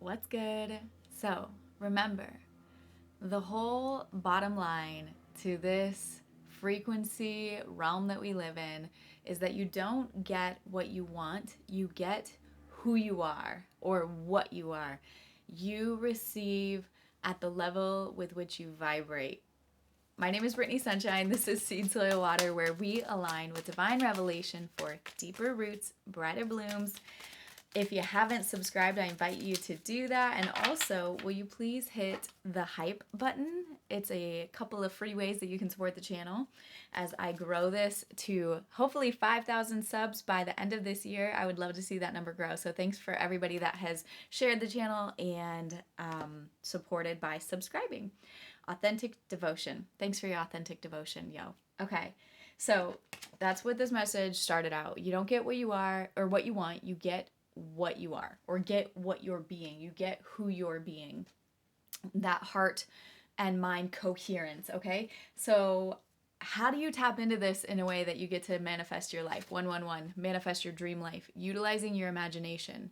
What's good? So, remember, the whole bottom line to this frequency realm that we live in is that you don't get what you want, you get who you are or what you are. You receive at the level with which you vibrate. My name is Britney Sunshine. This is SeedSoilWater, where we align with divine revelation for deeper roots, brighter blooms. If you haven't subscribed, I invite you to do that. And also, will you please hit the hype button? It's a couple of free ways that you can support the channel as I grow this to hopefully 5,000 subs by the end of this year. I would love to see that number grow. So thanks for everybody that has shared the channel and supported by subscribing. Authentic devotion. Thanks for your authentic devotion, yo. Okay. So that's what this message started out. You don't get what you are or what you want, you get what you are or get what you're being. You get who you're being. That heart and mind coherence, okay? So how do you tap into this in a way that you get to manifest your life? 111, manifest your dream life, utilizing your imagination.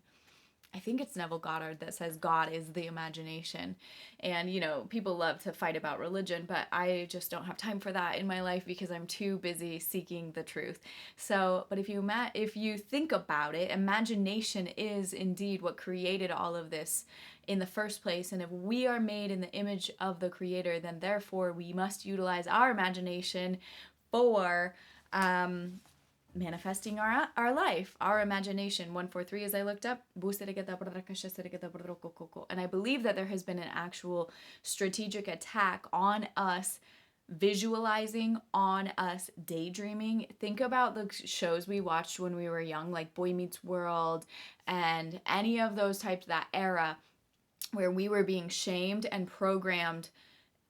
I think it's Neville Goddard that says God is the imagination. And, people love to fight about religion, but I just don't have time for that in my life because I'm too busy seeking the truth. So, but if you think about it, imagination is indeed what created all of this in the first place. And if we are made in the image of the Creator, then therefore we must utilize our imagination for manifesting our life, our imagination. 143, as I looked up, and I believe that there has been an actual strategic attack on us visualizing, on us daydreaming. Think about the shows we watched when we were young, like Boy Meets World and any of those types, that era where we were being shamed and programmed.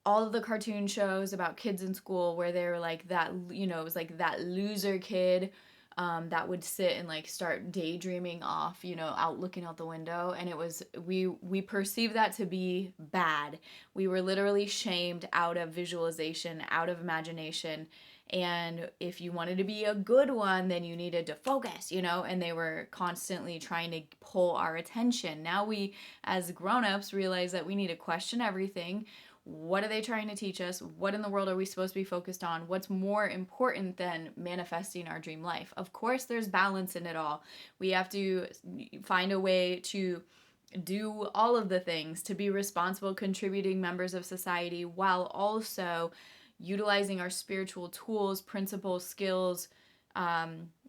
All of the cartoon shows about kids in school where they were like that, it was like that loser kid that would sit and like start daydreaming off, out looking out the window. And it was, we perceived that to be bad. We were literally shamed out of visualization, out of imagination. And if you wanted to be a good one, then you needed to focus, and they were constantly trying to pull our attention. Now we, as grown-ups, realize that we need to question everything. What are they trying to teach us? What in the world are we supposed to be focused on? What's more important than manifesting our dream life? Of course, there's balance in it all. We have to find a way to do all of the things, to be responsible, contributing members of society, while also utilizing our spiritual tools, principles, skills,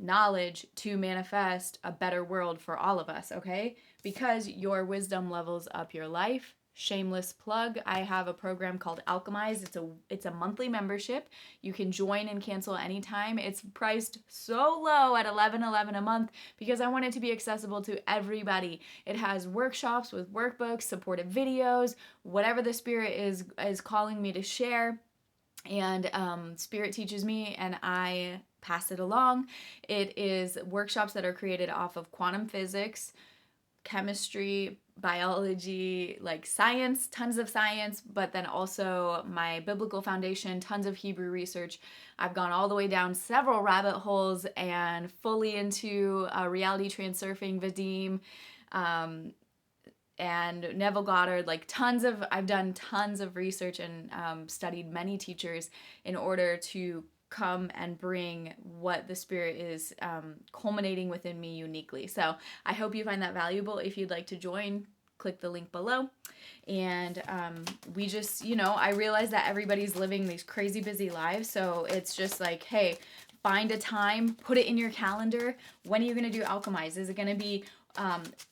knowledge to manifest a better world for all of us, okay? Because your wisdom levels up your life. Shameless plug, I have a program called Alchemise. It's a monthly membership. You can join and cancel anytime. It's priced so low at $11.11 a month because I want it to be accessible to everybody. It has workshops with workbooks, supportive videos, whatever the spirit is calling me to share. And spirit teaches me and I pass it along. It is workshops that are created off of quantum physics, chemistry, biology, like science, tons of science, but then also my biblical foundation, tons of Hebrew research. I've gone all the way down several rabbit holes and fully into reality transurfing, Vadim, and Neville Goddard, I've done tons of research and studied many teachers in order to come and bring what the spirit is culminating within me uniquely. So I hope you find that valuable. If you'd like to join, click the link below. And we just, I realize that everybody's living these crazy busy lives. So it's just like, hey, find a time, put it in your calendar. When are you going to do Alchemise? Is it going to be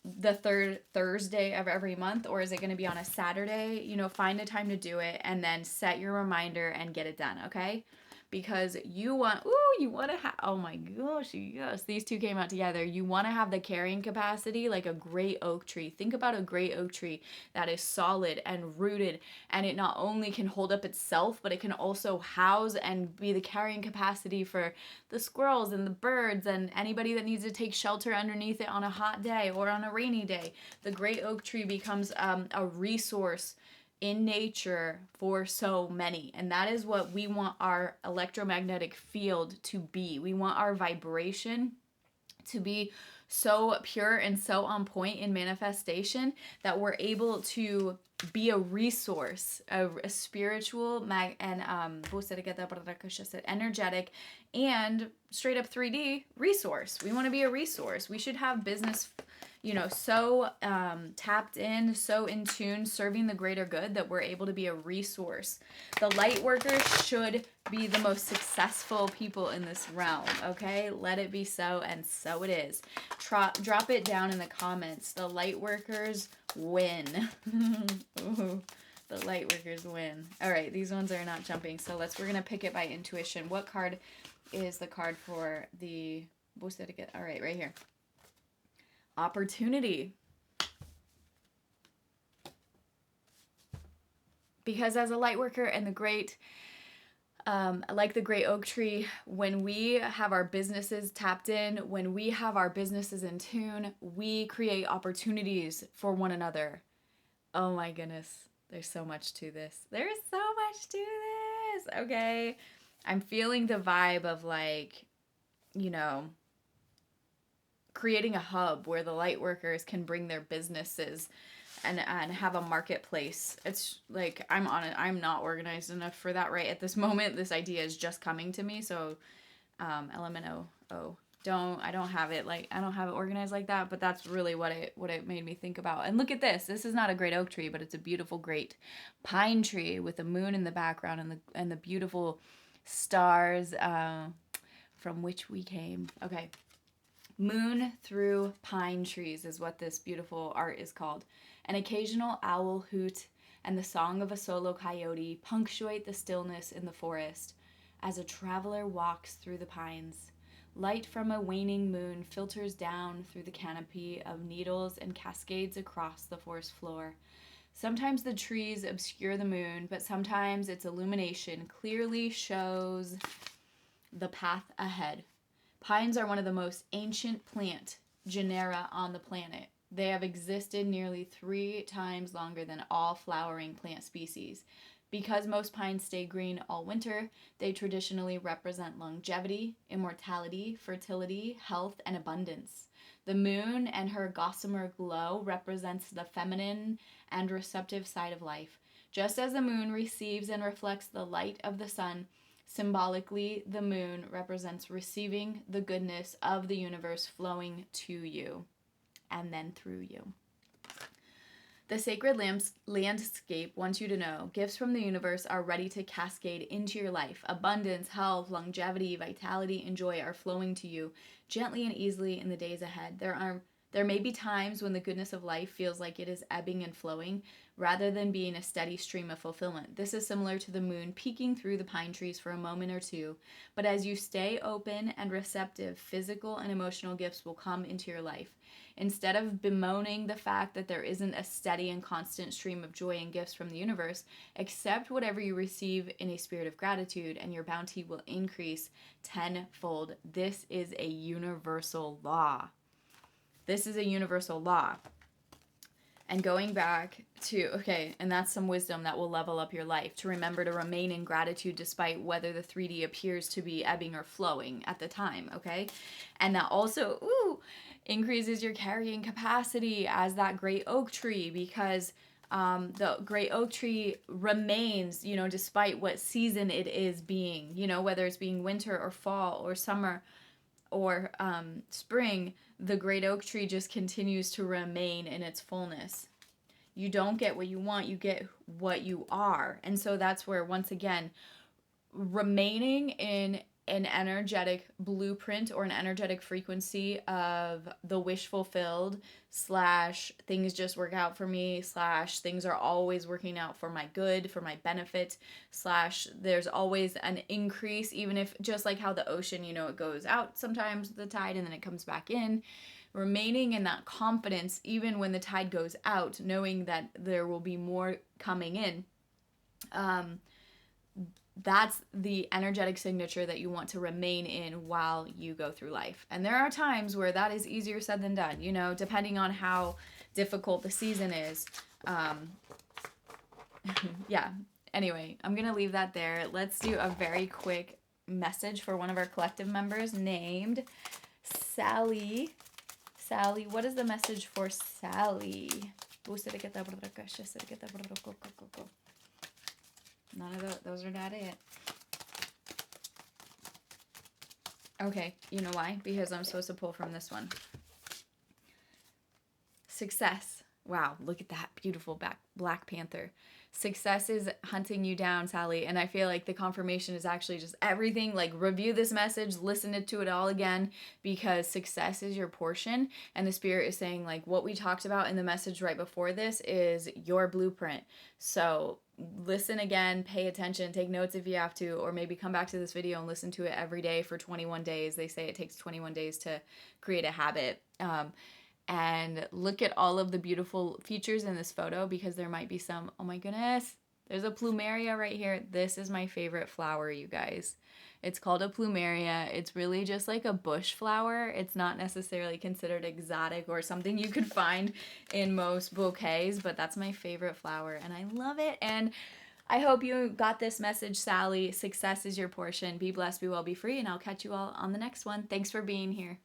the third Thursday of every month, or is it going to be on a Saturday? Find a time to do it and then set your reminder and get it done, okay? Because you want to have, oh my gosh, yes, these two came out together. You want to have the carrying capacity like a great oak tree. Think about a great oak tree that is solid and rooted, and it not only can hold up itself, but it can also house and be the carrying capacity for the squirrels and the birds and anybody that needs to take shelter underneath it on a hot day or on a rainy day. The great oak tree becomes a resource in nature for so many. And that is what we want our electromagnetic field to be. We want our vibration to be so pure and so on point in manifestation that we're able to be a resource, a spiritual energetic and straight up 3D resource. We want to be a resource. We should have business, so tapped in, so in tune, serving the greater good that we're able to be a resource. The light workers should be the most successful people in this realm, okay? Let it be so, and so it is. Drop it down in the comments. The light workers win. Ooh, the light workers win. All right, these ones are not jumping, so we're gonna pick it by intuition. What card is the card for the all right, right here. Opportunity. Because as a light worker and the great, like the great oak tree, when we have our businesses tapped in, when we have our businesses in tune, we create opportunities for one another. Oh my goodness. There's so much to this. There's so much to this. Okay. I'm feeling the vibe of creating a hub where the light workers can bring their businesses and have a marketplace. It's like, I'm on it. I'm not organized enough for that right at this moment. This idea is just coming to me. So, LMNO. I don't have it organized like that, but that's really what it made me think about. And look at this. This is not a great oak tree, but it's a beautiful great pine tree with the moon in the background and the beautiful stars from which we came. Okay. Moon through pine trees is what this beautiful art is called. An occasional owl hoot and the song of a solo coyote punctuate the stillness in the forest as a traveler walks through the pines. Light from a waning moon filters down through the canopy of needles and cascades across the forest floor. Sometimes the trees obscure the moon, but sometimes its illumination clearly shows the path ahead. Pines are one of the most ancient plant genera on the planet. They have existed nearly 3 times longer than all flowering plant species. Because most pines stay green all winter, they traditionally represent longevity, immortality, fertility, health, and abundance. The moon and her gossamer glow represents the feminine and receptive side of life. Just as the moon receives and reflects the light of the sun, symbolically, the moon represents receiving the goodness of the universe flowing to you and then through you. The sacred landscape wants you to know gifts from the universe are ready to cascade into your life. Abundance, health, longevity, vitality, and joy are flowing to you gently and easily in the days ahead. There may be times when the goodness of life feels like it is ebbing and flowing rather than being a steady stream of fulfillment. This is similar to the moon peeking through the pine trees for a moment or two, but as you stay open and receptive, physical and emotional gifts will come into your life. Instead of bemoaning the fact that there isn't a steady and constant stream of joy and gifts from the universe, accept whatever you receive in a spirit of gratitude and your bounty will increase tenfold. This is a universal law. This is a universal law. And going back to, and that's some wisdom that will level up your life, to remember to remain in gratitude despite whether the 3D appears to be ebbing or flowing at the time, okay? And that also, increases your carrying capacity as that great oak tree, because the great oak tree remains, despite what season it is being, whether it's being winter or fall or summer or spring, the great oak tree just continues to remain in its fullness. You don't get what you want, you get what you are. And so that's where, once again, remaining in an energetic blueprint or an energetic frequency of the wish fulfilled / things just work out for me / things are always working out for my good, for my benefit / there's always an increase, even if just like how the ocean, it goes out sometimes with the tide and then it comes back in. Remaining in that confidence even when the tide goes out, knowing that there will be more coming in. That's the energetic signature that you want to remain in while you go through life. And there are times where that is easier said than done, depending on how difficult the season is. Yeah. Anyway, I'm going to leave that there. Let's do a very quick message for one of our collective members named Sally Sally. What is the message for Sally? None of those are not it. Okay, you know why? Because I'm supposed to pull from this one. Success. Wow, look at that beautiful Black Panther. Success is hunting you down, Sally. And I feel like the confirmation is actually just everything. Like, review this message, listen to it all again, because success is your portion. And the Spirit is saying, like, what we talked about in the message right before this is your blueprint. So listen again, pay attention, take notes if you have to, or maybe come back to this video and listen to it every day for 21 days. They say it takes 21 days to create a habit. And look at all of the beautiful features in this photo, because there might be some, oh my goodness, there's a plumeria right here. This is my favorite flower, you guys. It's called a plumeria. It's really just like a bush flower. It's not necessarily considered exotic or something you could find in most bouquets, but that's my favorite flower and I love it. And I hope you got this message, Sally. Success is your portion. Be blessed, be well, be free, and I'll catch you all on the next one. Thanks for being here.